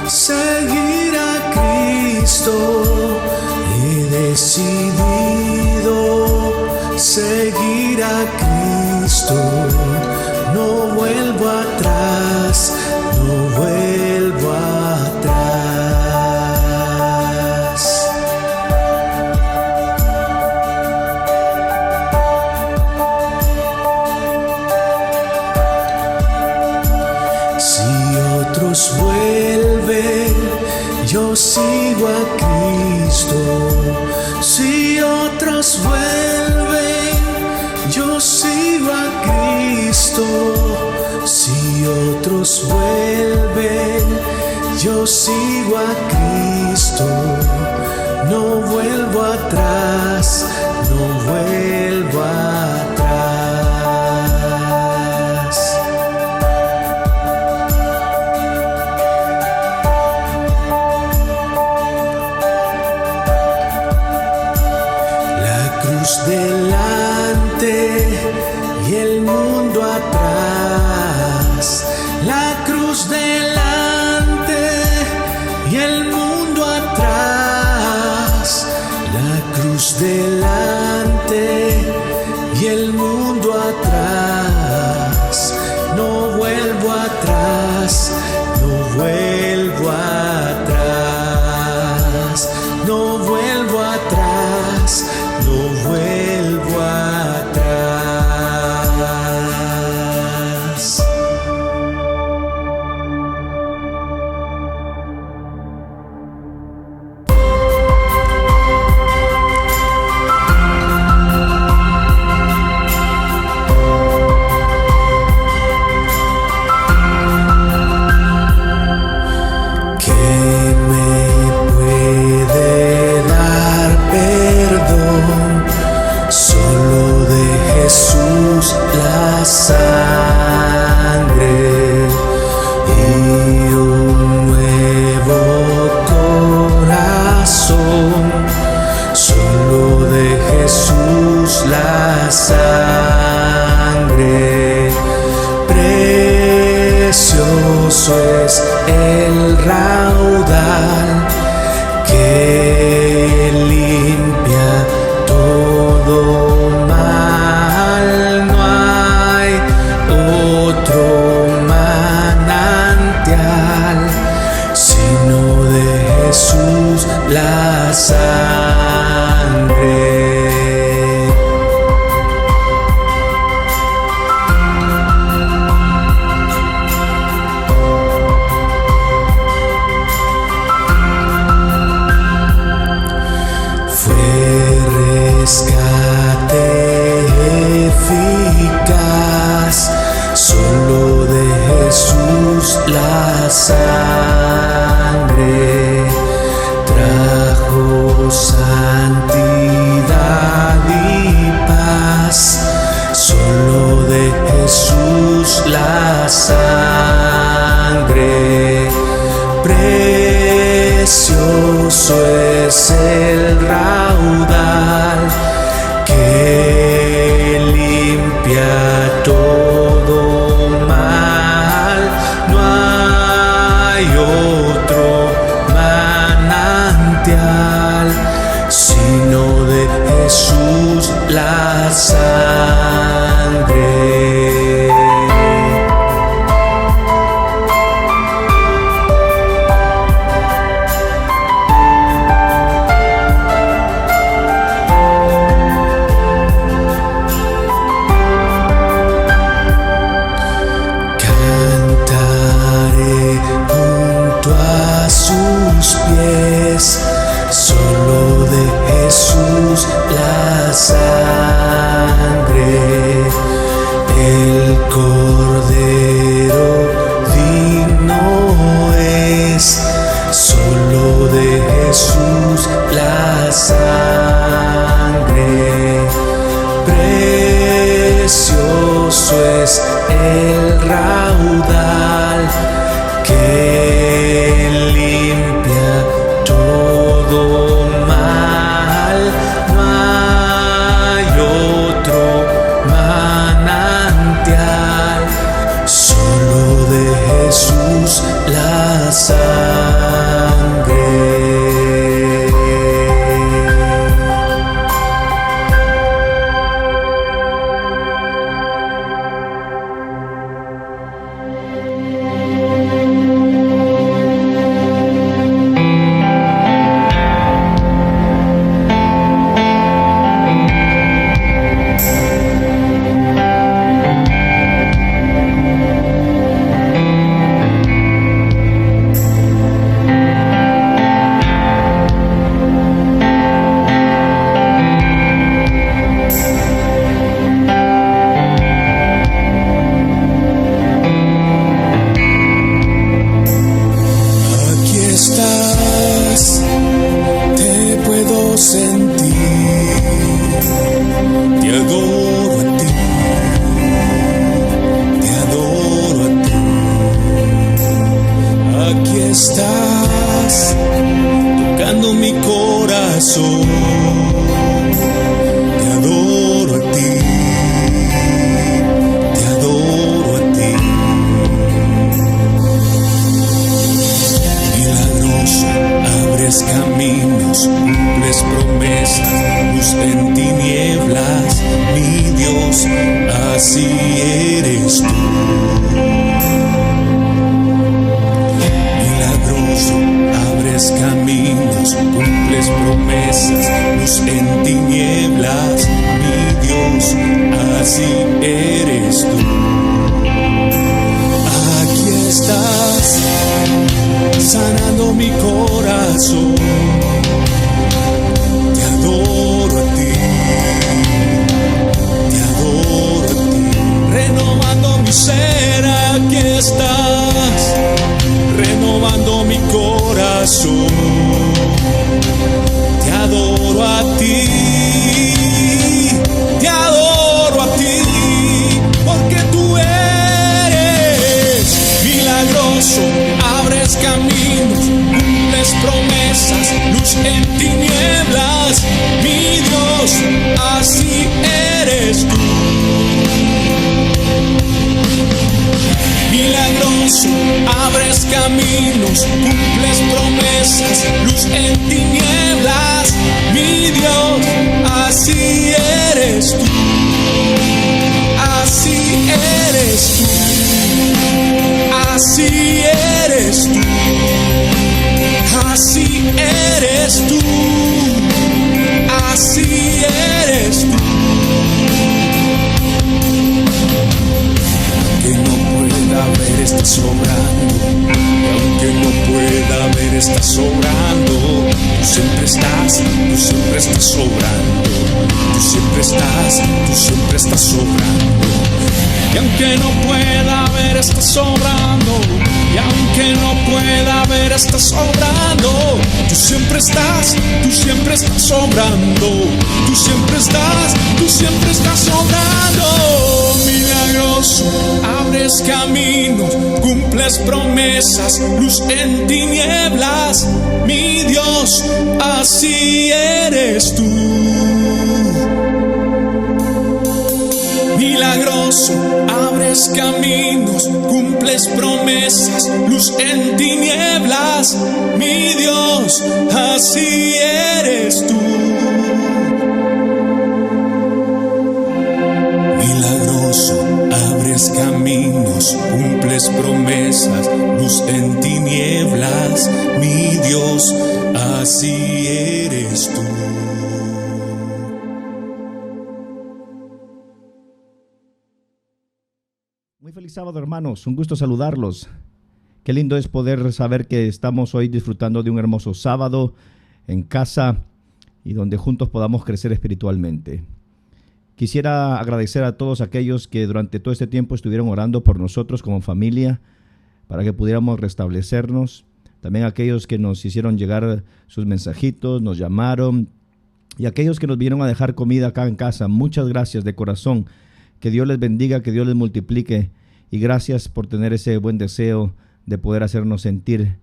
seguir a Cristo. He decidido seguir a Cristo. No vuelvo atrás, no vuelvo atrás. Si otros vuelven, yo sigo a Cristo. Si otros vuelven, yo sigo a Cristo. Si otros vuelven, yo sigo a Cristo. No vuelvo atrás, no vuelvo atrás. La cruz delante y el mundo atrás. La cruz delante y el mundo atrás. La cruz delante y el mundo atrás. No vuelvo atrás, no vuelvo atrás. No vuelvo atrás, no vuelvo atrás. La sangre y un nuevo corazón, solo de Jesús la sangre. Precioso es el raudal que limpia todo mal. Otro manantial, sino de Jesús la sangre. Fue rescate eficaz, solo de Jesús la sangre. Trajo santidad y paz, solo de Jesús la sangre. Precioso es el raudal que limpia todo mal. No hay otro manantial, sino de Jesús la sangre. Sus pies, solo de Jesús la sangre. estás tocando mi corazón. Te adoro a ti, te adoro a ti. Milagroso, abres caminos, cumples promesas, luz en tinieblas, mi Dios, así eres tú. Abres caminos, cumples promesas, luz en tinieblas, mi Dios, así eres tú. Aquí estás, sanando mi corazón. Te adoro a ti, te adoro a ti, renovando mi ser. Aquí estás, renovando mi corazón. Te adoro a ti, te adoro a ti, porque tú eres milagroso, abres caminos, cumples promesas, luz en tinieblas, mi Dios, así eres tú. Milagroso, abres caminos, cumples promesas, luz en tinieblas, mi Dios, así eres tú, así eres tú, así eres tú, así eres tú, así eres tú. Ver, estás sobrando, aunque no pueda ver, estás sobrando. Tú siempre estás sobrando. Tú siempre estás sobrando. Y aunque no pueda ver, estás sobrando. Y aunque no pueda ver, estás sobrando. Tú siempre estás sobrando. Tú siempre estás sobrando. Milagroso, abres caminos, cumples promesas, luz en tinieblas, mi Dios, así eres tú. Milagroso, abres caminos, cumples promesas, luz en tinieblas, mi Dios, así eres tú. Abres caminos, cumples promesas, luz en tinieblas, mi Dios, así eres tú. Muy feliz sábado, hermanos, un gusto saludarlos. Qué lindo es poder saber que estamos hoy disfrutando de un hermoso sábado en casa y donde juntos podamos crecer espiritualmente. Quisiera agradecer a todos aquellos que durante todo este tiempo estuvieron orando por nosotros como familia para que pudiéramos restablecernos. También a aquellos que nos hicieron llegar sus mensajitos, nos llamaron. Y aquellos que nos vinieron a dejar comida acá en casa, muchas gracias de corazón. Que Dios les bendiga, que Dios les multiplique. Y gracias por tener ese buen deseo de poder hacernos sentir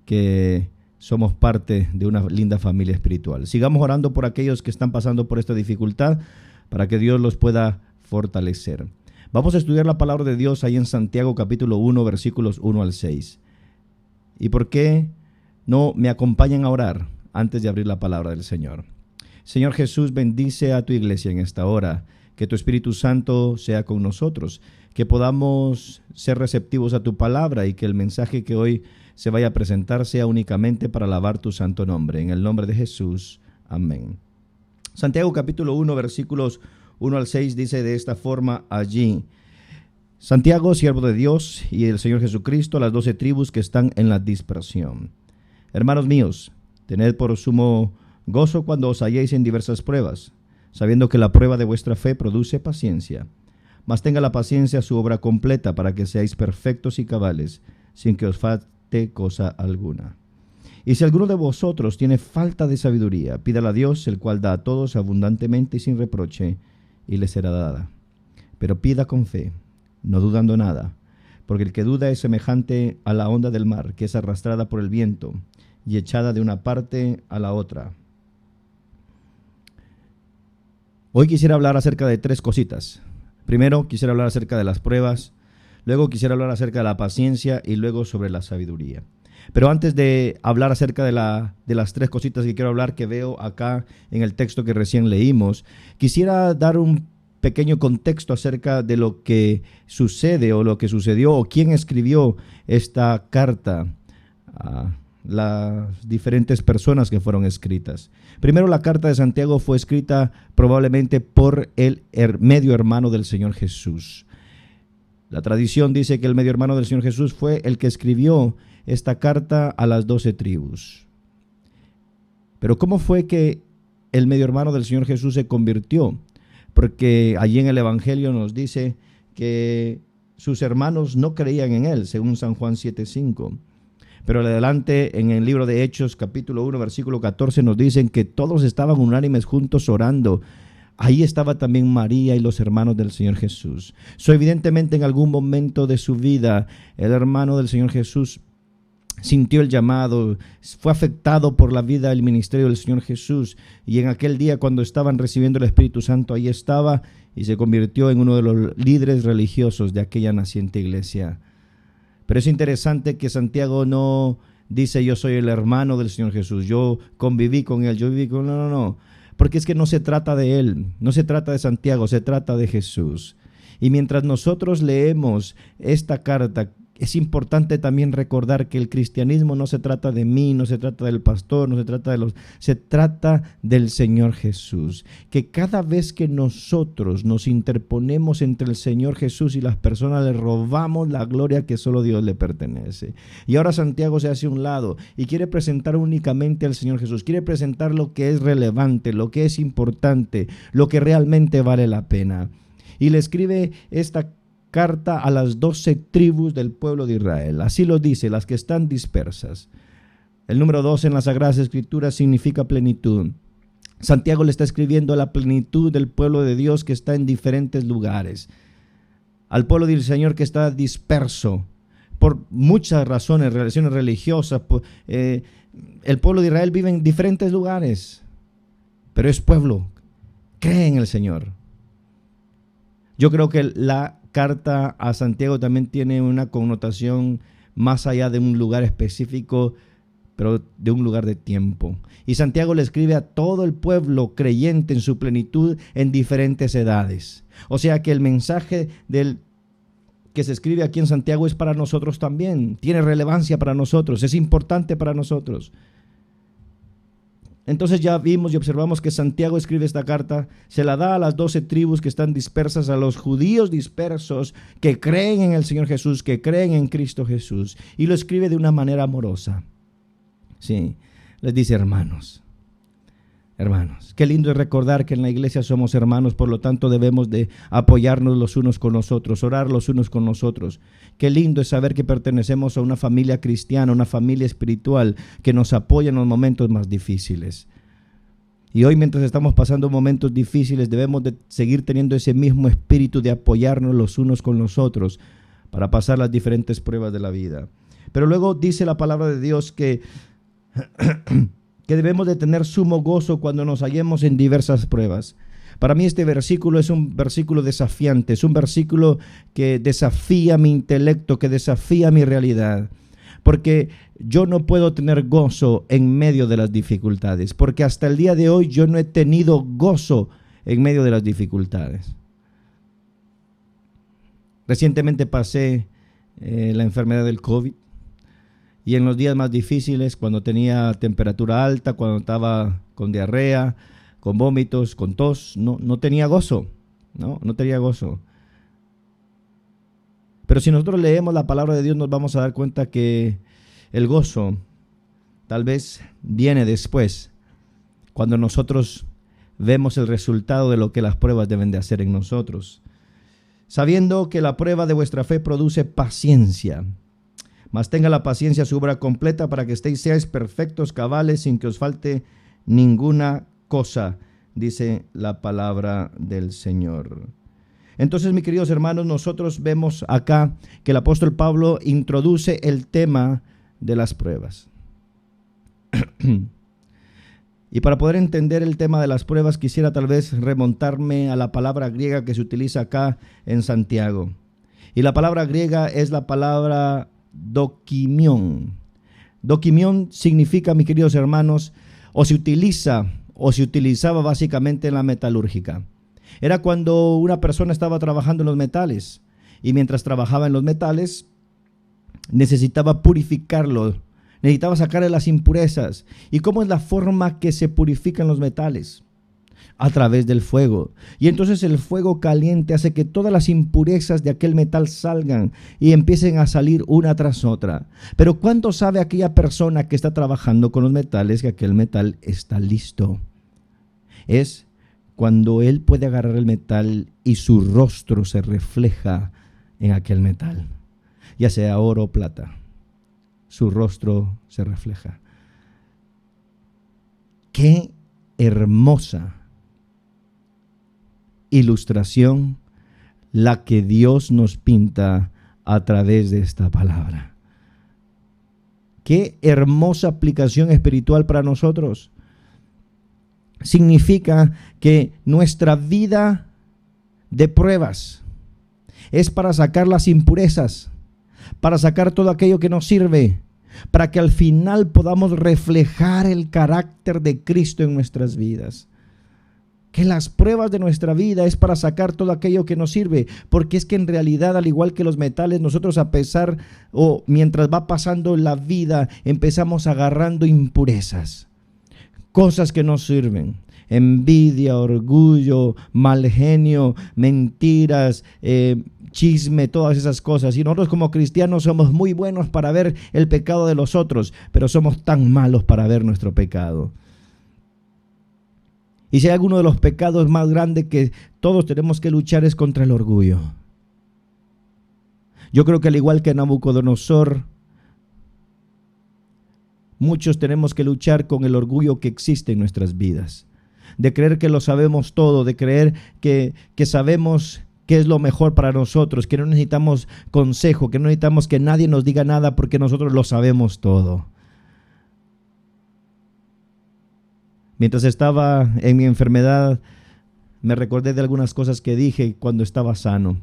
que somos parte de una linda familia espiritual. Sigamos orando por aquellos que están pasando por esta dificultad, para que Dios los pueda fortalecer. Vamos a estudiar la palabra de Dios ahí en Santiago capítulo 1, versículos 1 al 6. ¿Y por qué no me acompañan a orar antes de abrir la palabra del Señor? Señor Jesús, bendice a tu iglesia en esta hora. Que tu Espíritu Santo sea con nosotros. Que podamos ser receptivos a tu palabra y que el mensaje que hoy se vaya a presentar sea únicamente para alabar tu santo nombre. En el nombre de Jesús. Amén. Santiago capítulo 1, versículos 1 al 6 dice de esta forma allí: Santiago, siervo de Dios y del Señor Jesucristo, las 12 tribus que están en la dispersión. Hermanos míos, tened por sumo gozo cuando os halléis en diversas pruebas, sabiendo que la prueba de vuestra fe produce paciencia. Mas tenga la paciencia su obra completa, para que seáis perfectos y cabales, sin que os falte cosa alguna. Y si alguno de vosotros tiene falta de sabiduría, pídala a Dios, el cual da a todos abundantemente y sin reproche, y le será dada. Pero pida con fe, no dudando nada, porque el que duda es semejante a la onda del mar, que es arrastrada por el viento y echada de una parte a la otra. Hoy quisiera hablar acerca de 3 cositas. Primero, quisiera hablar acerca de las pruebas, luego quisiera hablar acerca de la paciencia y luego sobre la sabiduría. Pero antes de hablar acerca de las 3 cositas que quiero hablar, que veo acá en el texto que recién leímos, quisiera dar un pequeño contexto acerca de lo que sucede o lo que sucedió o quién escribió esta carta a las diferentes personas que fueron escritas. Primero, la carta de Santiago fue escrita probablemente por el medio hermano del Señor Jesús. La tradición dice que el medio hermano del Señor Jesús fue el que escribió esta carta a las 12 tribus. Pero ¿cómo fue que el medio hermano del Señor Jesús se convirtió? Porque allí en el Evangelio nos dice que sus hermanos no creían en él, según San Juan 7:5. Pero adelante en el libro de Hechos, capítulo 1, versículo 14, nos dicen que todos estaban unánimes juntos orando. Ahí estaba también María y los hermanos del Señor Jesús. Evidentemente en algún momento de su vida, el hermano del Señor Jesús sintió el llamado, fue afectado por la vida del ministerio del Señor Jesús, y en aquel día cuando estaban recibiendo el Espíritu Santo, ahí estaba y se convirtió en uno de los líderes religiosos de aquella naciente iglesia. Pero es interesante que Santiago no dice yo soy el hermano del Señor Jesús, yo conviví con él, yo viví con él, no, porque es que no se trata de él, no se trata de Santiago, se trata de Jesús. Y mientras nosotros leemos esta carta, es importante también recordar que el cristianismo no se trata de mí, no se trata del pastor, no se trata se trata del Señor Jesús. Que cada vez que nosotros nos interponemos entre el Señor Jesús y las personas, le robamos la gloria que solo Dios le pertenece. Y ahora Santiago se hace a un lado y quiere presentar únicamente al Señor Jesús, quiere presentar lo que es relevante, lo que es importante, lo que realmente vale la pena. Y le escribe esta carta a las 12 tribus del pueblo de Israel. Así lo dice, las que están dispersas. El número 12 en las Sagradas Escrituras significa plenitud. Santiago le está escribiendo a la plenitud del pueblo de Dios que está en diferentes lugares. Al pueblo del Señor que está disperso por muchas razones, relaciones religiosas. El pueblo de Israel vive en diferentes lugares, pero es pueblo, cree en el Señor. Yo creo que la carta a Santiago también tiene una connotación más allá de un lugar específico, pero de un lugar de tiempo. Y Santiago le escribe a todo el pueblo creyente en su plenitud en diferentes edades. O sea que el mensaje que se escribe aquí en Santiago es para nosotros también, tiene relevancia para nosotros, es importante para nosotros. Entonces ya vimos y observamos que Santiago escribe esta carta, se la da a las 12 tribus que están dispersas, a los judíos dispersos que creen en el Señor Jesús, que creen en Cristo Jesús, y lo escribe de una manera amorosa. Sí, les dice hermanos, qué lindo es recordar que en la iglesia somos hermanos, por lo tanto debemos de apoyarnos los unos con los otros, orar los unos con los otros. Qué lindo es saber que pertenecemos a una familia cristiana, una familia espiritual que nos apoya en los momentos más difíciles. Y hoy, mientras estamos pasando momentos difíciles, debemos de seguir teniendo ese mismo espíritu de apoyarnos los unos con los otros para pasar las diferentes pruebas de la vida. Pero luego dice la palabra de Dios que debemos de tener sumo gozo cuando nos hallemos en diversas pruebas. Para mí este versículo es un versículo desafiante, es un versículo que desafía mi intelecto, que desafía mi realidad. Porque yo no puedo tener gozo en medio de las dificultades, porque hasta el día de hoy yo no he tenido gozo en medio de las dificultades. Recientemente pasé la enfermedad del COVID. Y en los días más difíciles, cuando tenía temperatura alta, cuando estaba con diarrea, con vómitos, con tos, no tenía gozo, no tenía gozo. Pero si nosotros leemos la palabra de Dios, nos vamos a dar cuenta que el gozo tal vez viene después, cuando nosotros vemos el resultado de lo que las pruebas deben de hacer en nosotros. Sabiendo que la prueba de vuestra fe produce paciencia. Mas tenga la paciencia su obra completa para que seáis perfectos, cabales, sin que os falte ninguna cosa, dice la palabra del Señor. Entonces, mis queridos hermanos, nosotros vemos acá que el apóstol Pablo introduce el tema de las pruebas. Y para poder entender el tema de las pruebas, quisiera tal vez remontarme a la palabra griega que se utiliza acá en Santiago. Y la palabra griega es la palabra dokimión. Dokimión significa, mis queridos hermanos, o se utilizaba básicamente en la metalúrgica. Era cuando una persona estaba trabajando en los metales, y mientras trabajaba en los metales necesitaba purificarlo, necesitaba sacarle las impurezas. ¿Y cómo es la forma que se purifican los metales? A través del fuego. Y entonces el fuego caliente hace que todas las impurezas de aquel metal salgan y empiecen a salir una tras otra. Pero ¿cuánto sabe aquella persona que está trabajando con los metales que aquel metal está listo? Es cuando él puede agarrar el metal y su rostro se refleja en aquel metal, ya sea oro o plata. Su rostro se refleja. Qué hermosa ilustración la que Dios nos pinta a través de esta palabra. Qué hermosa aplicación espiritual para nosotros. Significa que nuestra vida de pruebas es para sacar las impurezas, para sacar todo aquello que nos sirve, para que al final podamos reflejar el carácter de Cristo en nuestras vidas. Que las pruebas de nuestra vida es para sacar todo aquello que nos sirve, porque es que en realidad, al igual que los metales, nosotros mientras va pasando la vida, empezamos agarrando impurezas, cosas que nos sirven. Envidia, orgullo, mal genio, mentiras, chisme, todas esas cosas. Y nosotros como cristianos somos muy buenos para ver el pecado de los otros, pero somos tan malos para ver nuestro pecado. Y si hay alguno de los pecados más grandes que todos tenemos que luchar es contra el orgullo. Yo creo que al igual que Nabucodonosor, muchos tenemos que luchar con el orgullo que existe en nuestras vidas. De creer que lo sabemos todo, de creer que sabemos qué es lo mejor para nosotros, que no necesitamos consejo, que no necesitamos que nadie nos diga nada porque nosotros lo sabemos todo. Mientras estaba en mi enfermedad, me recordé de algunas cosas que dije cuando estaba sano.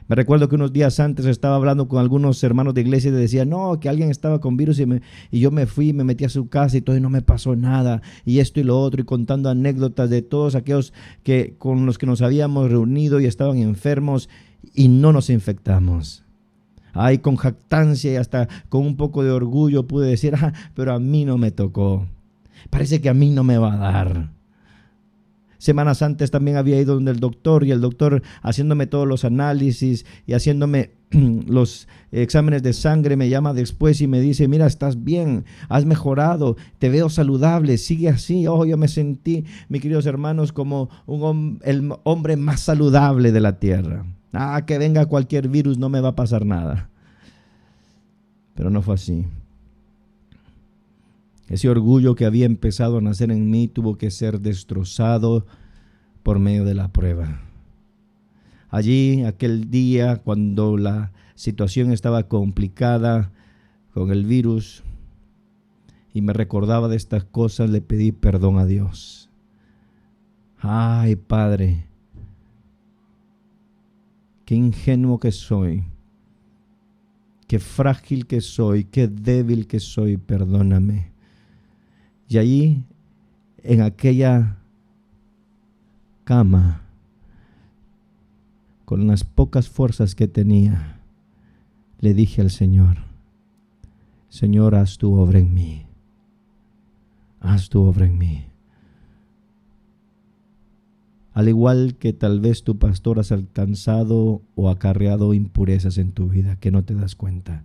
Me recuerdo que unos días antes estaba hablando con algunos hermanos de iglesia y decían, no, que alguien estaba con virus y yo me fui, me metí a su casa y todo y no me pasó nada, y esto y lo otro, y contando anécdotas de todos aquellos con los que nos habíamos reunido y estaban enfermos y no nos infectamos. Ay, con jactancia y hasta con un poco de orgullo pude decir, pero a mí no me tocó. Parece que a mí no me va a dar. Semanas antes también había ido donde el doctor y el doctor haciéndome todos los análisis y haciéndome los exámenes de sangre me llama después y me dice, mira, estás bien, has mejorado, te veo saludable, sigue así. Yo me sentí, mis queridos hermanos, como el hombre más saludable de la tierra. Que venga cualquier virus, no me va a pasar nada. Pero no fue así. Ese orgullo que había empezado a nacer en mí tuvo que ser destrozado por medio de la prueba. Allí, aquel día, cuando la situación estaba complicada con el virus y me recordaba de estas cosas, le pedí perdón a Dios. Ay, Padre, qué ingenuo que soy, qué frágil que soy, qué débil que soy, perdóname. Y allí, en aquella cama, con las pocas fuerzas que tenía, le dije al Señor, Señor, haz tu obra en mí. Haz tu obra en mí. Al igual que tal vez tu pastor has alcanzado o acarreado impurezas en tu vida que no te das cuenta.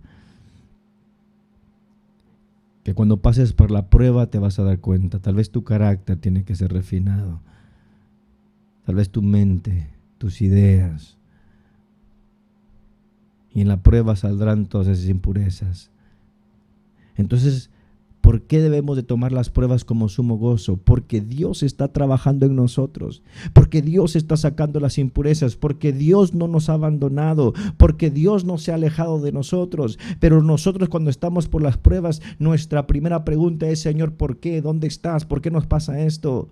Que cuando pases por la prueba te vas a dar cuenta. Tal vez tu carácter tiene que ser refinado. Tal vez tu mente, tus ideas. Y en la prueba saldrán todas esas impurezas. Entonces ¿Por qué debemos de tomar las pruebas como sumo gozo? Porque Dios está trabajando en nosotros, porque Dios está sacando las impurezas, porque Dios no nos ha abandonado, porque Dios no se ha alejado de nosotros. Pero nosotros, cuando estamos por las pruebas, nuestra primera pregunta es: Señor, ¿por qué? ¿Dónde estás? ¿Por qué nos pasa esto?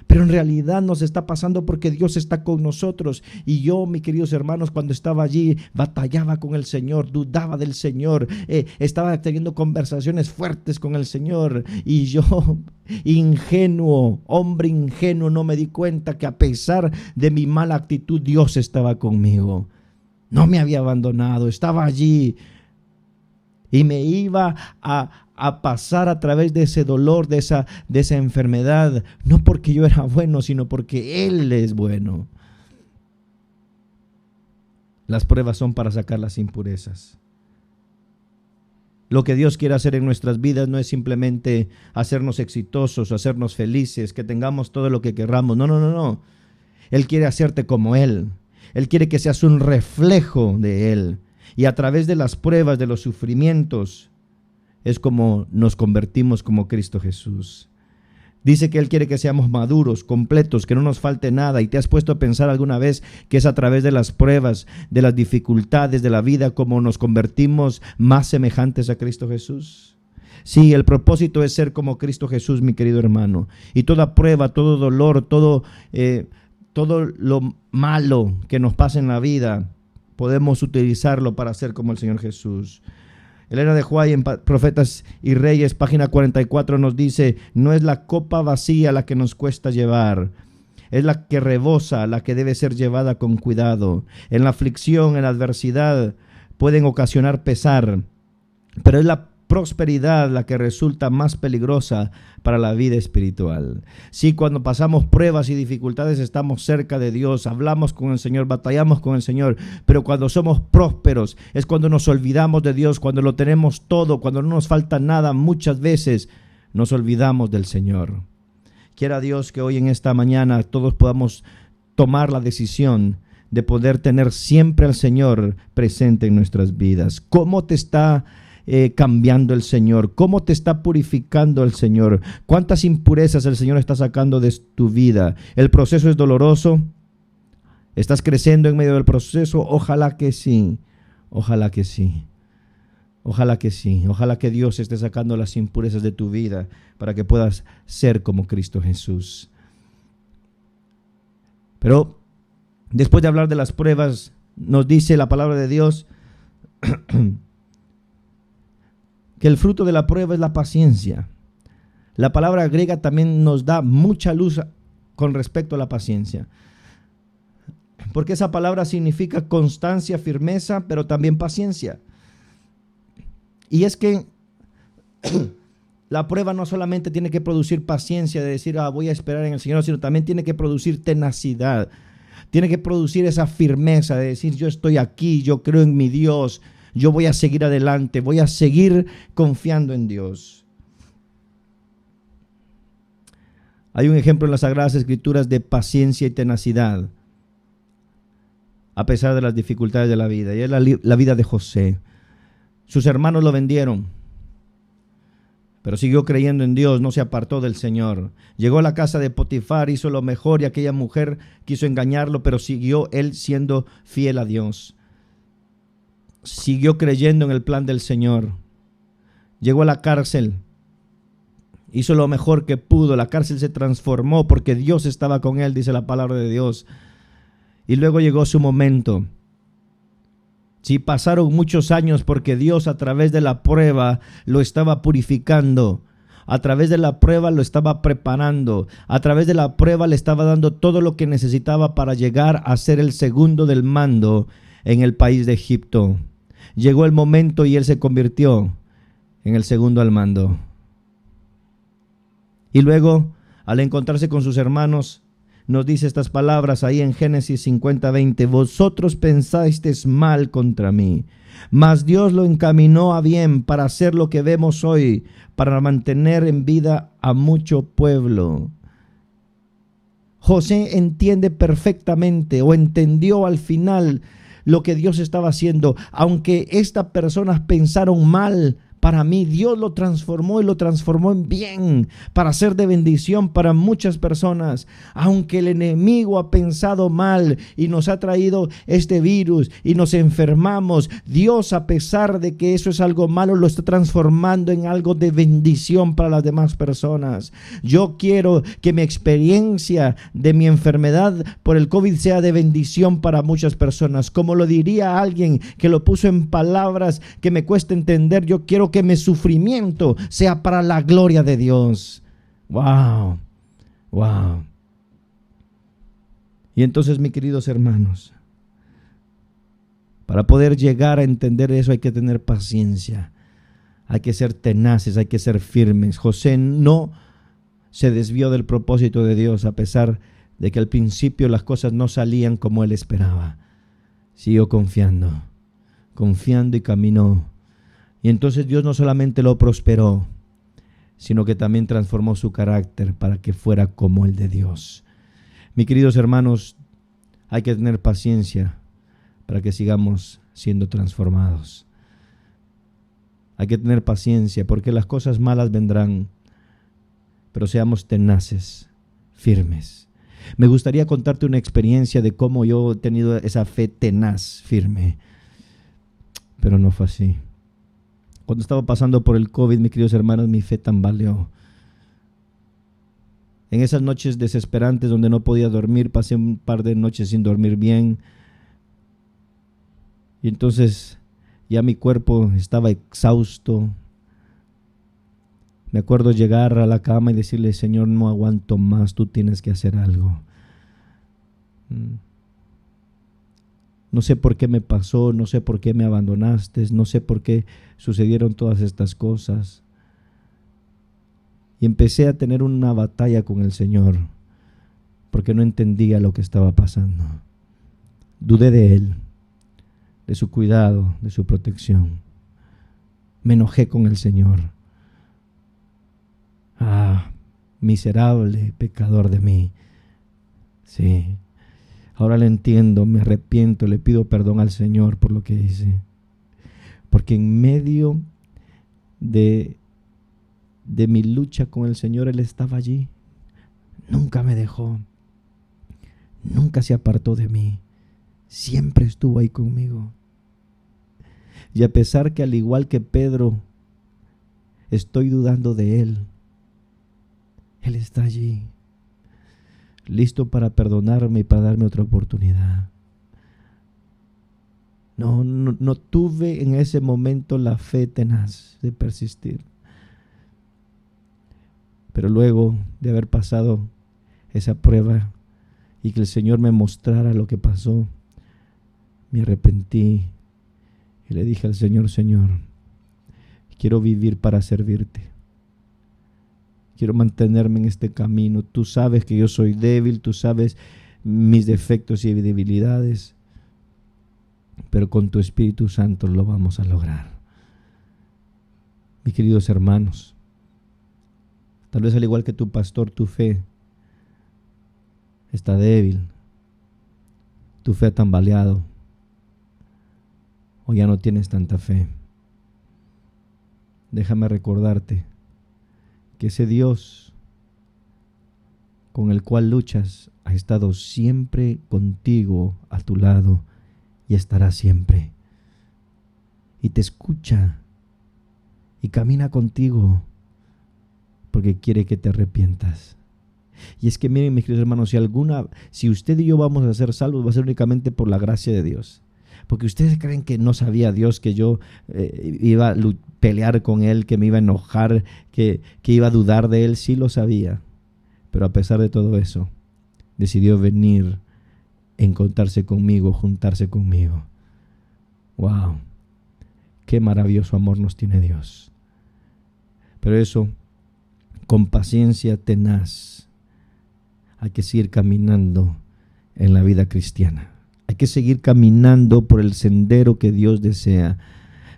Pero en realidad nos está pasando porque Dios está con nosotros. Y yo, mis queridos hermanos, cuando estaba allí, batallaba con el Señor, dudaba del Señor, estaba teniendo conversaciones fuertes con el Señor. Y yo, ingenuo, hombre ingenuo, no me di cuenta que a pesar de mi mala actitud, Dios estaba conmigo. No me había abandonado, estaba allí. Y me iba a pasar a través de ese dolor, de esa enfermedad, no porque yo era bueno, sino porque Él es bueno. Las pruebas son para sacar las impurezas. Lo que Dios quiere hacer en nuestras vidas no es simplemente hacernos exitosos, hacernos felices, que tengamos todo lo que querramos. No. Él quiere hacerte como Él. Él quiere que seas un reflejo de Él. Y a través de las pruebas, de los sufrimientos, es como nos convertimos como Cristo Jesús. Dice que Él quiere que seamos maduros, completos, que no nos falte nada. ¿Y te has puesto a pensar alguna vez que es a través de las pruebas, de las dificultades de la vida, como nos convertimos más semejantes a Cristo Jesús? Sí, el propósito es ser como Cristo Jesús, mi querido hermano. Y toda prueba, todo dolor, todo lo malo que nos pasa en la vida, podemos utilizarlo para ser como el Señor Jesús. Elena de White, en Profetas y Reyes, página 44, nos dice: no es la copa vacía la que nos cuesta llevar, es la que rebosa, la que debe ser llevada con cuidado. En la aflicción, en la adversidad, pueden ocasionar pesar, pero es la prosperidad la que resulta más peligrosa para la vida espiritual. Sí, cuando pasamos pruebas y dificultades estamos cerca de Dios, hablamos con el Señor, batallamos con el Señor, pero cuando somos prósperos es cuando nos olvidamos de Dios, cuando lo tenemos todo, cuando no nos falta nada, muchas veces nos olvidamos del Señor. Quiera Dios que hoy en esta mañana todos podamos tomar la decisión de poder tener siempre al Señor presente en nuestras vidas. ¿Cómo te está cambiando el Señor? ¿Cómo te está purificando el Señor? ¿Cuántas impurezas el Señor está sacando de tu vida? ¿El proceso es doloroso? ¿Estás creciendo en medio del proceso? Ojalá que sí, ojalá que sí, ojalá que sí. Ojalá que Dios esté sacando las impurezas de tu vida para que puedas ser como Cristo Jesús. Pero después de hablar de las pruebas, nos dice la palabra de Dios que el fruto de la prueba es la paciencia. La palabra griega también nos da mucha luz con respecto a la paciencia, porque esa palabra significa constancia, firmeza, pero también paciencia. Y es que la prueba no solamente tiene que producir paciencia, de decir, voy a esperar en el Señor, sino también tiene que producir tenacidad. Tiene que producir esa firmeza de decir: yo estoy aquí, yo creo en mi Dios, yo voy a seguir adelante, voy a seguir confiando en Dios. Hay un ejemplo en las Sagradas Escrituras de paciencia y tenacidad a pesar de las dificultades de la vida, y es la vida de José. Sus hermanos lo vendieron, pero siguió creyendo en Dios, no se apartó del Señor. Llegó a la casa de Potifar, hizo lo mejor, y aquella mujer quiso engañarlo, pero siguió él siendo fiel a Dios. Siguió creyendo en el plan del Señor. Llegó a la cárcel, hizo lo mejor que pudo. La cárcel se transformó porque Dios estaba con él, dice la palabra de Dios. Y luego llegó su momento. Sí, pasaron muchos años porque Dios a través de la prueba lo estaba purificando. A través de la prueba lo estaba preparando. A través de la prueba le estaba dando todo lo que necesitaba para llegar a ser el segundo del mando en el país de Egipto. Llegó el momento y él se convirtió en el segundo al mando. Y luego, al encontrarse con sus hermanos, nos dice estas palabras ahí en Génesis 50:20: vosotros pensasteis mal contra mí, mas Dios lo encaminó a bien para hacer lo que vemos hoy, para mantener en vida a mucho pueblo. José entiende perfectamente, o entendió al final, lo que Dios estaba haciendo. Aunque estas personas pensaron mal para mí. Dios lo transformó y lo transformó en bien, para ser de bendición para muchas personas. Aunque el enemigo ha pensado mal y nos ha traído este virus y nos enfermamos, Dios, a pesar de que eso es algo malo, lo está transformando en algo de bendición para las demás personas. Yo quiero que mi experiencia de mi enfermedad por el COVID sea de bendición para muchas personas. Como lo diría alguien que lo puso en palabras que me cuesta entender, yo quiero que mi sufrimiento sea para la gloria de Dios. Wow, wow. Y entonces, mis queridos hermanos, para poder llegar a entender eso hay que tener paciencia, hay que ser tenaces, hay que ser firmes. José no se desvió del propósito de Dios a pesar de que al principio las cosas no salían como él esperaba. Siguió confiando y caminó. Y entonces Dios no solamente lo prosperó, sino que también transformó su carácter para que fuera como el de Dios. Mis queridos hermanos, hay que tener paciencia para que sigamos siendo transformados. Hay que tener paciencia porque las cosas malas vendrán, pero seamos tenaces, firmes. Me gustaría contarte una experiencia de cómo yo he tenido esa fe tenaz, firme, pero no fue así. Cuando estaba pasando por el COVID, mis queridos hermanos, mi fe tambaleó. En esas noches desesperantes donde no podía dormir, pasé un par de noches sin dormir bien. Y entonces ya mi cuerpo estaba exhausto. Me acuerdo llegar a la cama y decirle: Señor, no aguanto más, tú tienes que hacer algo. No sé por qué me pasó, no sé por qué me abandonaste, no sé por qué sucedieron todas estas cosas. Y empecé a tener una batalla con el Señor, porque no entendía lo que estaba pasando. Dudé de Él, de su cuidado, de su protección. Me enojé con el Señor. Miserable pecador de mí. Sí. Ahora le entiendo, me arrepiento, le pido perdón al Señor por lo que hice. Porque en medio de mi lucha con el Señor, Él estaba allí. Nunca me dejó. Nunca se apartó de mí. Siempre estuvo ahí conmigo. Y a pesar que, al igual que Pedro, estoy dudando de Él, Él está allí, listo para perdonarme y para darme otra oportunidad. No tuve en ese momento la fe tenaz de persistir. Pero luego de haber pasado esa prueba y que el Señor me mostrara lo que pasó, me arrepentí y le dije al Señor: Señor, quiero vivir para servirte. Quiero mantenerme en este camino. Tú sabes que yo soy débil, tú sabes mis defectos y debilidades, pero con tu Espíritu Santo lo vamos a lograr. Mis queridos hermanos, tal vez al igual que tu pastor, tu fe está débil, tu fe ha tambaleado, o ya no tienes tanta fe. Déjame recordarte que ese Dios con el cual luchas ha estado siempre contigo, a tu lado, y estará siempre. Y te escucha y camina contigo porque quiere que te arrepientas. Y es que miren, mis queridos hermanos, si usted y yo vamos a ser salvos, va a ser únicamente por la gracia de Dios. Porque ustedes creen que no sabía Dios que yo iba a pelear con Él, que me iba a enojar, que iba a dudar de Él. Sí lo sabía, pero a pesar de todo eso, decidió venir, encontrarse conmigo, juntarse conmigo. ¡Wow! ¡Qué maravilloso amor nos tiene Dios! Pero eso, con paciencia tenaz, hay que seguir caminando en la vida cristiana. Hay que seguir caminando por el sendero que Dios desea.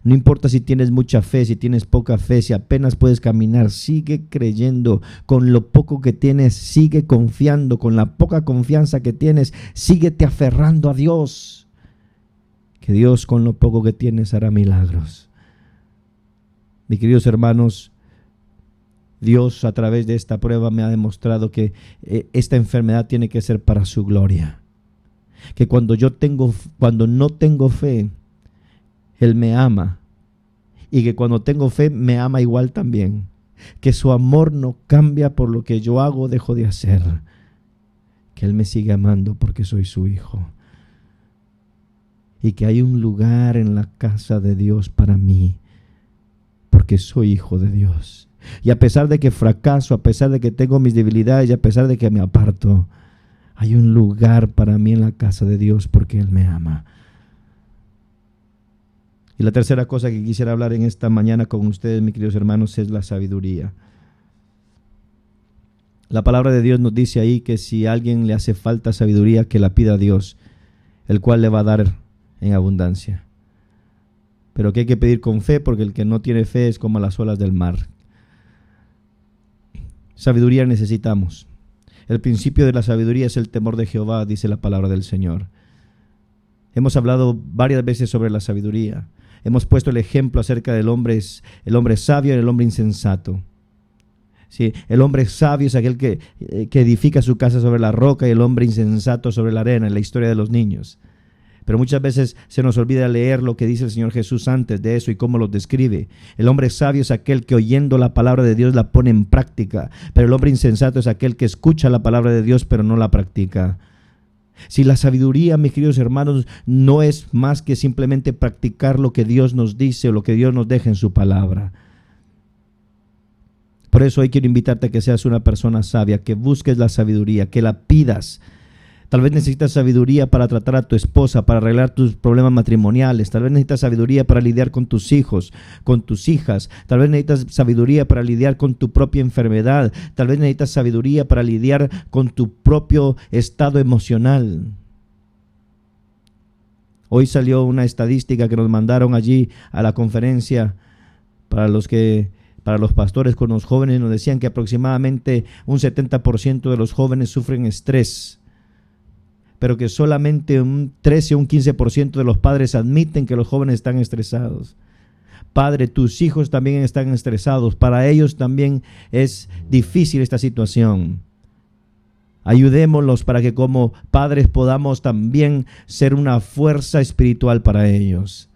No importa si tienes mucha fe, si tienes poca fe, si apenas puedes caminar, sigue creyendo. Con lo poco que tienes, sigue confiando. Con la poca confianza que tienes, síguete aferrando a Dios. Que Dios, con lo poco que tienes, hará milagros. Mis queridos hermanos, Dios a través de esta prueba me ha demostrado que esta enfermedad tiene que ser para su gloria. Que cuando no tengo fe, Él me ama. Y que cuando tengo fe, me ama igual también. Que su amor no cambia por lo que yo hago o dejo de hacer. Que Él me sigue amando porque soy su hijo. Y que hay un lugar en la casa de Dios para mí, porque soy hijo de Dios. Y a pesar de que fracaso, a pesar de que tengo mis debilidades y a pesar de que me aparto, hay un lugar para mí en la casa de Dios porque Él me ama. Y la tercera cosa que quisiera hablar en esta mañana con ustedes, mis queridos hermanos, es la sabiduría. La palabra de Dios nos dice ahí que si a alguien le hace falta sabiduría, que la pida a Dios, el cual le va a dar en abundancia. Pero que hay que pedir con fe, porque el que no tiene fe es como las olas del mar. Sabiduría necesitamos. El principio de la sabiduría es el temor de Jehová, dice la palabra del Señor. Hemos hablado varias veces sobre la sabiduría. Hemos puesto el ejemplo acerca del hombre sabio y el hombre insensato. Sí, el hombre sabio es aquel que edifica su casa sobre la roca y el hombre insensato sobre la arena, en la historia de los niños. Pero muchas veces se nos olvida leer lo que dice el Señor Jesús antes de eso y cómo lo describe. El hombre sabio es aquel que oyendo la palabra de Dios la pone en práctica, pero el hombre insensato es aquel que escucha la palabra de Dios pero no la practica. Si la sabiduría, mis queridos hermanos, no es más que simplemente practicar lo que Dios nos dice o lo que Dios nos deja en su palabra. Por eso hoy quiero invitarte a que seas una persona sabia, que busques la sabiduría, que la pidas. Tal vez necesitas sabiduría para tratar a tu esposa, para arreglar tus problemas matrimoniales. Tal vez necesitas sabiduría para lidiar con tus hijos, con tus hijas. Tal vez necesitas sabiduría para lidiar con tu propia enfermedad. Tal vez necesitas sabiduría para lidiar con tu propio estado emocional. Hoy salió una estadística que nos mandaron allí a la conferencia para los pastores con los jóvenes. Nos decían que aproximadamente un 70% de los jóvenes sufren estrés, pero que solamente un 13 o un 15% de los padres admiten que los jóvenes están estresados. Padre, tus hijos también están estresados. Para ellos también es difícil esta situación. Ayudémoslos para que como padres podamos también ser una fuerza espiritual para ellos.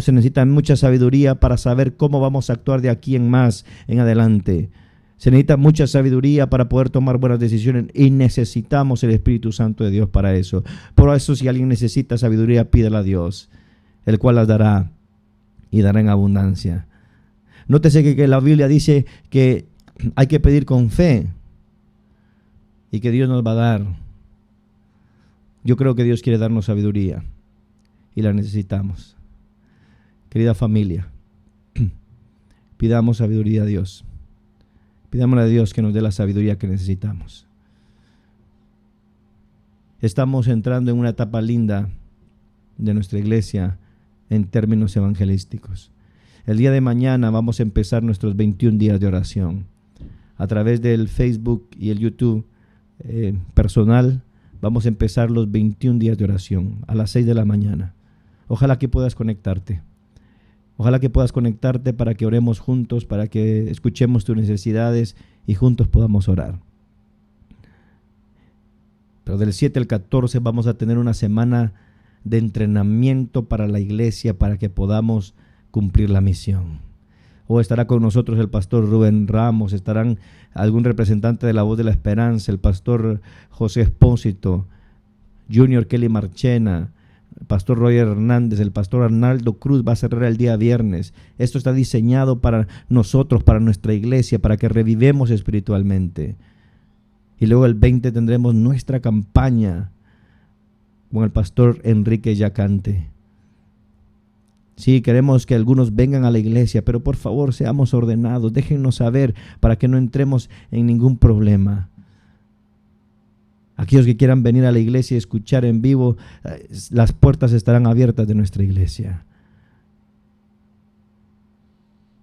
Se necesita mucha sabiduría para saber cómo vamos a actuar de aquí en más en adelante. Se necesita mucha sabiduría para poder tomar buenas decisiones y necesitamos el Espíritu Santo de Dios para eso. Por eso, si alguien necesita sabiduría, pídela a Dios, el cual las dará y dará en abundancia. Nótese que la Biblia dice que hay que pedir con fe y que Dios nos va a dar. Yo creo que Dios quiere darnos sabiduría y la necesitamos. Querida familia, pidamos sabiduría a Dios. Pidámosle a Dios que nos dé la sabiduría que necesitamos. Estamos entrando en una etapa linda de nuestra iglesia en términos evangelísticos. El día de mañana vamos a empezar nuestros 21 días de oración. A través del Facebook y el YouTube personal, vamos a empezar los 21 días de oración a las 6 de la mañana. Ojalá que puedas conectarte. Ojalá que puedas conectarte para que oremos juntos, para que escuchemos tus necesidades y juntos podamos orar. Pero del 7 al 14 vamos a tener una semana de entrenamiento para la iglesia para que podamos cumplir la misión. Estará con nosotros el pastor Rubén Ramos, estarán algún representante de la Voz de la Esperanza, el pastor José Espósito, Junior Kelly Marchena, el pastor Roger Hernández, el pastor Arnaldo Cruz va a cerrar el día viernes. Esto está diseñado para nosotros, para nuestra iglesia, para que revivemos espiritualmente. Y luego el 20 tendremos nuestra campaña con el pastor Enrique Yacante. Sí, queremos que algunos vengan a la iglesia, pero por favor seamos ordenados, déjennos saber para que no entremos en ningún problema. Aquellos que quieran venir a la iglesia y escuchar en vivo, las puertas estarán abiertas de nuestra iglesia.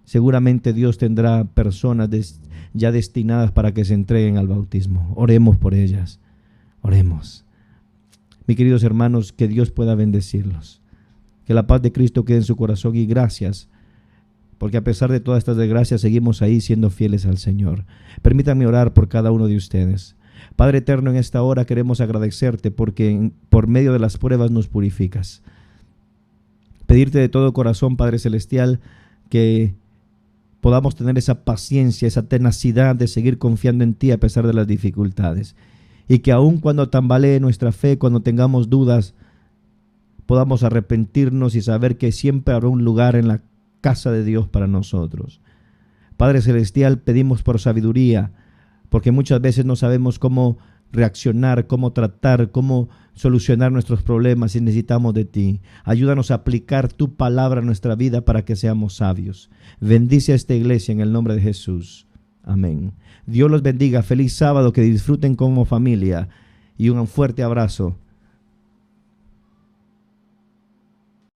Seguramente Dios tendrá personas ya destinadas para que se entreguen al bautismo. Oremos por ellas. Oremos. Mis queridos hermanos, que Dios pueda bendecirlos. Que la paz de Cristo quede en su corazón y gracias porque a pesar de todas estas desgracias seguimos ahí siendo fieles al Señor. Permítanme orar por cada uno de ustedes. Padre eterno, en esta hora queremos agradecerte porque por medio de las pruebas nos purificas. Pedirte de todo corazón, Padre Celestial, que podamos tener esa paciencia, esa tenacidad de seguir confiando en ti a pesar de las dificultades. Y que aun cuando tambalee nuestra fe, cuando tengamos dudas, podamos arrepentirnos y saber que siempre habrá un lugar en la casa de Dios para nosotros. Padre Celestial, pedimos por sabiduría, porque muchas veces no sabemos cómo reaccionar, cómo tratar, cómo solucionar nuestros problemas y necesitamos de ti. Ayúdanos a aplicar tu palabra a nuestra vida para que seamos sabios. Bendice a esta iglesia en el nombre de Jesús. Amén. Dios los bendiga. Feliz sábado, que disfruten como familia y un fuerte abrazo